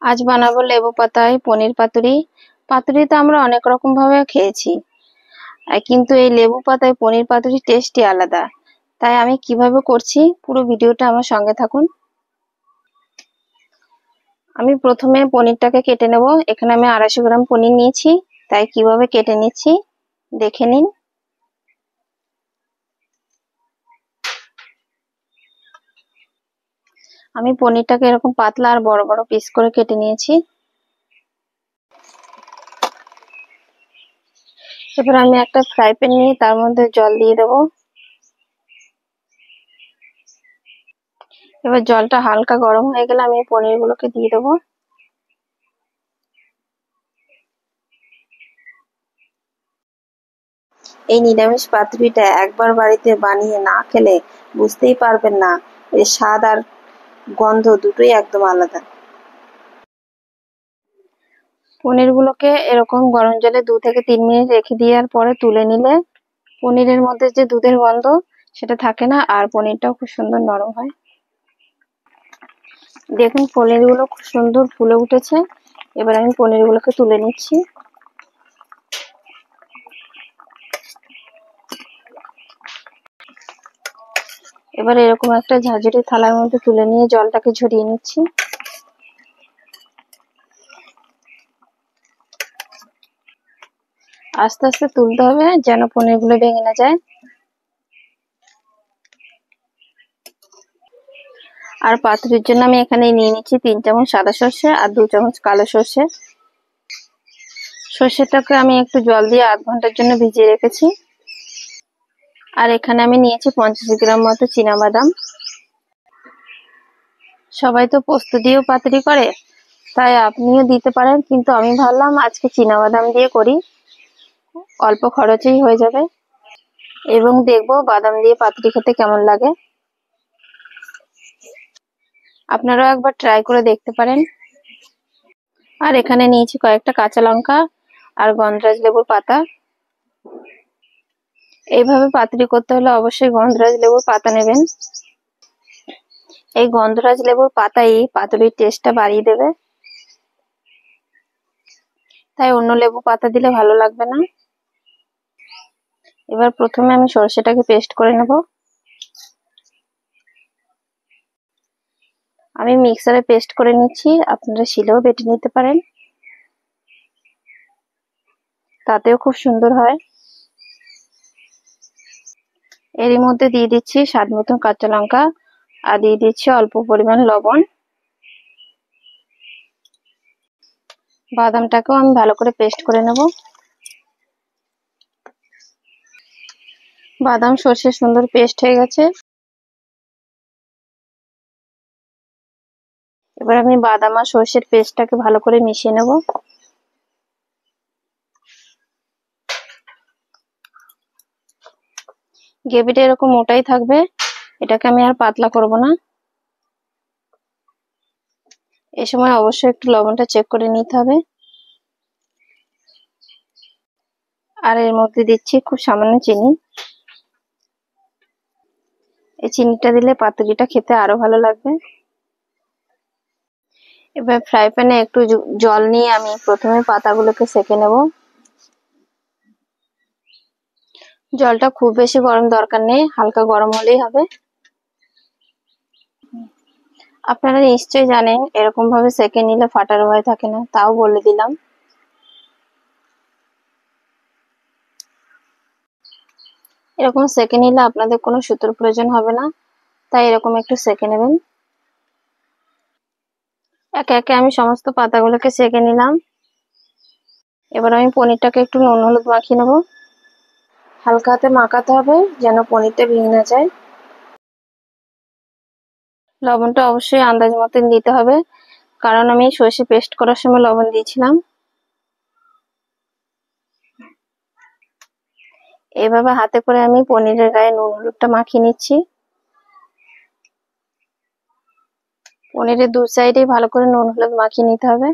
আজ বানাবো লেবু পাতায় পনির পাতুরি। পাতুরি তো আমরা অনেক রকম ভাবে খেয়েছি, কিন্তু এই লেবু পাতায় পনির পাতুরির টেস্টই আলাদা। তাই আমি কিভাবে করছি পুরো ভিডিওটা আমার সঙ্গে থাকুন। আমি প্রথমে পনিরটাকে কেটে নেব। এখানে আমি 250 গ্রাম পনির নিয়েছি, তাই কিভাবে কেটে নিচ্ছি দেখে নিন। আমি পনিরটাকে এরকম পাতলা আর বড় বড় পিস করে কেটে নিয়েছি। এবার আমি একটা ফ্রাই প্যান নিয়ে তার মধ্যে জল দিয়ে দেবো। এবার জলটা হালকা গরম হয়ে গেলে আমি পনিরগুলোকে দিয়ে দেবো। এই নিরামিষ পাতুরিটা একবার বাড়িতে বানিয়ে না খেলে বুঝতেই পারবেন না, এর স্বাদ আর গন্ধ দুটোই একদম আলাদা। পনিরগুলোকে এরকম গরম জলে 2 থেকে 3 মিনিট রেখে দেওয়ার পরে তুলে নিলে পনিরের মধ্যে যে দুধের গন্ধ সেটা থাকে না, আর পনিরটাও খুব সুন্দর নরম হয়। দেখুন পনিরগুলো খুব সুন্দর ফুলে উঠেছে। এবার আমি পনিরগুলোকে তুলে নিচ্ছি। এবার এরকম একটা ঝাঁঝরি থালার মধ্যে তুলে নিয়ে জলটাকে ঝরিয়ে নিচ্ছি। আস্তে আস্তে তুলতে হবে যেন পনিরগুলো ভেঙে না যায়। আর পাতুরির জন্য আমি এখানে নিয়ে নিচ্ছি 3 চামচ সাদা সর্ষে আর 2 চামচ কালো সর্ষে। সর্ষেটাকে আমি একটু জল দিয়ে 8 ঘন্টার জন্য ভিজিয়ে রেখেছি। আর এখানে আমি নিয়েছি 50 গ্রাম মতো চীনাবাদাম। সবাই তো পোস্ত দিয়েও পাতুরি করে, তাই আপনিও দিতে পারেন, কিন্তু আমি ভাবলাম আজকে চীনাবাদাম দিয়ে করি, অল্প খরচেই হয়ে যাবে এবং দেখবো বাদাম দিয়ে পাতুরি খেতে কেমন লাগে। আপনারাও একবার ট্রাই করে দেখতে পারেন। আর এখানে নিয়েছি কয়েকটা কাঁচা লঙ্কা আর গন্ধরাজ লেবুর পাতা। এইভাবে পাতুরি করতে হলে অবশ্যই গন্ধরাজ লেবুর পাতা নেবেন। এই গন্ধরাজ লেবুর পাতাই পাতুরির টেস্টটা বাড়িয়ে দেবে, তাই অন্য লেবু পাতা দিলে ভালো লাগবে না। এবার প্রথমে আমি সরষেটাকে পেস্ট করে নেব। আমি মিক্সারে পেস্ট করে নিচ্ছি, আপনারা শিলেও বেটে নিতে পারেন, তাতেও খুব সুন্দর হয়। এরই মধ্যে দিয়ে দিচ্ছি স্বাদ মতন কাঁচা লঙ্কা আর দিয়ে দিচ্ছি অল্প পরিমাণ লবণ। বাদামটাকেও আমি ভালো করে পেস্ট করে নেব। বাদাম সর্ষে সুন্দর পেস্ট হয়ে গেছে। এবার আমি বাদাম আর সর্ষের পেস্টটাকে ভালো করে মিশিয়ে নেব। গ্রেভিটা এরকম মোটাই থাকবে, এটাকে আমি আর পাতলা করব না। এই সময় অবশ্যই একটু লবণটা চেক করে নিতে হবে। আর এর মধ্যে দিচ্ছি খুব সামান্য চিনি। এই চিনিটা দিলে পাতুরিটা খেতে আরো ভালো লাগবে। এবার ফ্রাই প্যানে একটু জল নিয়ে আমি প্রথমে পাতাগুলোকে সেঁকে নেব। জলটা খুব বেশি গরম দরকার নেই, হালকা গরম হলেই হবে। আপনারা নিশ্চয়ই জানেন এরকম ভাবে সেঁকে নিলে ফাটার ভয় থাকে না, তাও বলে দিলাম। এরকম সেঁকে নিলে আপনাদের কোনো সুতোর প্রয়োজন হবে না, তাই এরকম একটু সেঁকে নেবেন। একে একে আমি সমস্ত পাতাগুলোকে সেঁকে নিলাম। এবার আমি পনিরটাকে একটু নুন হলুদ মাখিয়ে নেব। হালকা হাতে মাখাতে হবে যেন পনিরটা ভেঙে না যায়। লবণটা অবশ্যই আন্দাজ মতন দিতে হবে, কারণ আমি সর্ষে পেস্ট করার সময় লবণ দিয়েছিলাম। এভাবে হাতে করে আমি পনিরের গায়ে নুন হলুদটা মাখিয়ে নিচ্ছি। পনিরের 2 সাইডে ভালো করে নুন হলুদ মাখিয়ে নিতে হবে।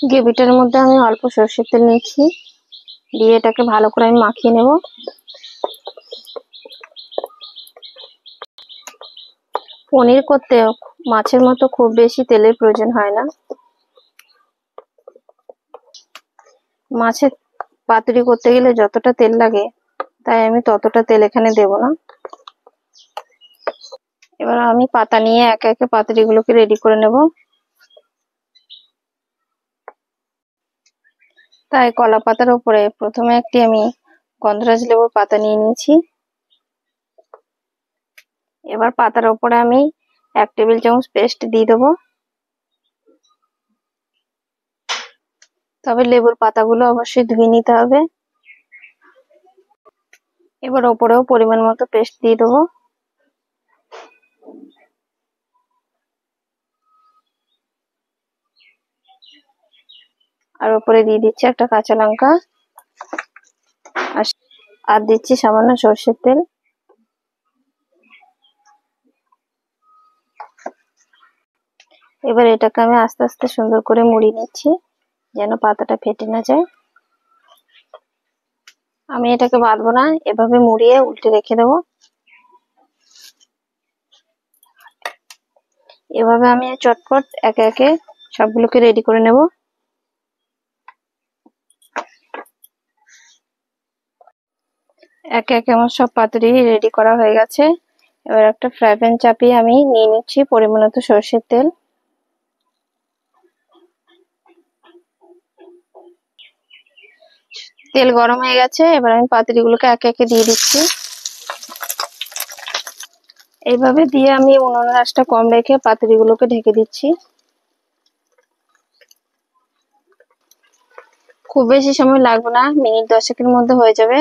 গ্রেভিটার মধ্যে আমি অল্প সর্ষের তেল নিচ্ছি, দিয়ে এটাকে ভালো করে আমি মাখিয়ে নেব। পনির করতে মাছের মতো খুব বেশি তেলের প্রয়োজন হয় না। মাছের পাতুরি করতে গেলে যতটা তেল লাগে, তাই আমি ততটা তেল এখানে দেব না। এবার আমি পাতা নিয়ে একে একে পাতুরিগুলোকে রেডি করে নেব। তাই কলা পাতার উপরে প্রথমে একটি আমি গন্ধরাজ লেবুর পাতা নিয়ে নিয়েছি। এবার পাতার উপরে আমি 1 টেবিল চামচ পেস্ট দিয়ে দেবো। তবে লেবুর পাতাগুলো অবশ্যই ধুয়ে নিতে হবে। এবার ওপরেও পরিমাণ মতো পেস্ট দিয়ে দেবো। আর ওপরে দিয়ে দিচ্ছি একটা কাঁচা লঙ্কা, আর দিচ্ছি সামান্য সর্ষের তেল। এবার এটাকে আমি আস্তে আস্তে সুন্দর করে মুড়িয়ে নিচ্ছি, যেন পাতাটা ফেটে না যায়। আমি এটাকে বাঁধবো না, এভাবে মুড়িয়ে উল্টে রেখে দেবো। এভাবে আমি চটপট একে একে সবগুলোকে রেডি করে নেব। একে একে আমার সব পাতুরি রেডি করা হয়ে গেছে। এবার একটা ফ্রাই প্যান চাপিয়ে আমি নিয়ে নিচ্ছি পরিমাণ মতো সরষের তেল। তেল গরম হয়ে গেছে, এবার আমি পাতুরিগুলোকে একে একে দিয়ে দিচ্ছি। এইভাবে দিয়ে আমি উনুনের আঁচটা কম রেখে পাতুরিগুলোকে ঢেকে দিচ্ছি। খুব বেশি সময় লাগবে না, মিনিট 10-এর মধ্যে হয়ে যাবে।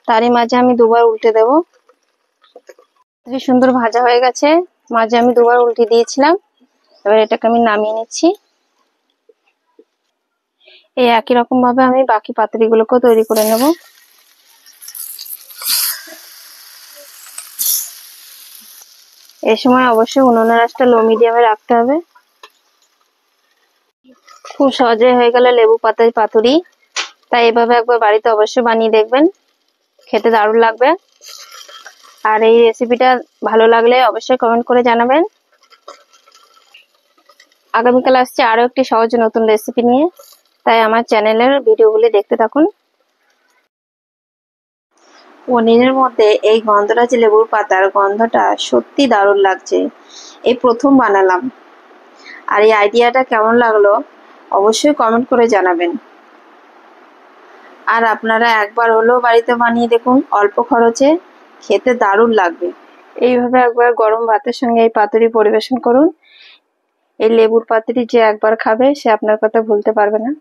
তারই মাঝে আমি দুবার উল্টে দেব। সুন্দর ভাজা হয়ে গেছে, মাঝে আমি দুবার উল্টে দিয়েছিলাম। এবার এটাকে আমি নামিয়ে নিচ্ছি। এই একই রকম ভাবে আমি বাকি পাতুরিগুলোকেও তৈরি করে নেব। এই সময় অবশ্যই উনুনের আঁচটা লো মিডিয়ামে রাখতে হবে। খুব সহজে হয়ে গেল লেবু পাতার পাতুরি। তাই এভাবে একবার বাড়িতে অবশ্যই বানিয়ে দেখবেন, খেতে দারুণ লাগবে। আর এই রেসিপিটা ভালো লাগলে অবশ্যই কমেন্ট করে জানাবেন। আগামীকাল আসছে আরো একটি সহজ নতুন রেসিপি নিয়ে, তাই আমার চ্যানেলের ভিডিওগুলি দেখতে থাকুন। পনিরের মধ্যে এই গন্ধরাজ লেবুর পাতার গন্ধটা সত্যি দারুণ লাগছে। এই প্রথম বানালাম, আর এই আইডিয়াটা কেমন লাগলো অবশ্যই কমেন্ট করে জানাবেন। আর আপনারা একবার হলেও বাড়িতে বানিয়ে দেখুন, অল্প খরচে, খেতে দারুণ লাগবে। এইভাবে একবার গরম ভাতের সঙ্গে এই পাতুরি পরিবেশন করুন। এই লেবুর পাতুরি যে একবার খাবে সে আপনার কথা ভুলতে পারবে না।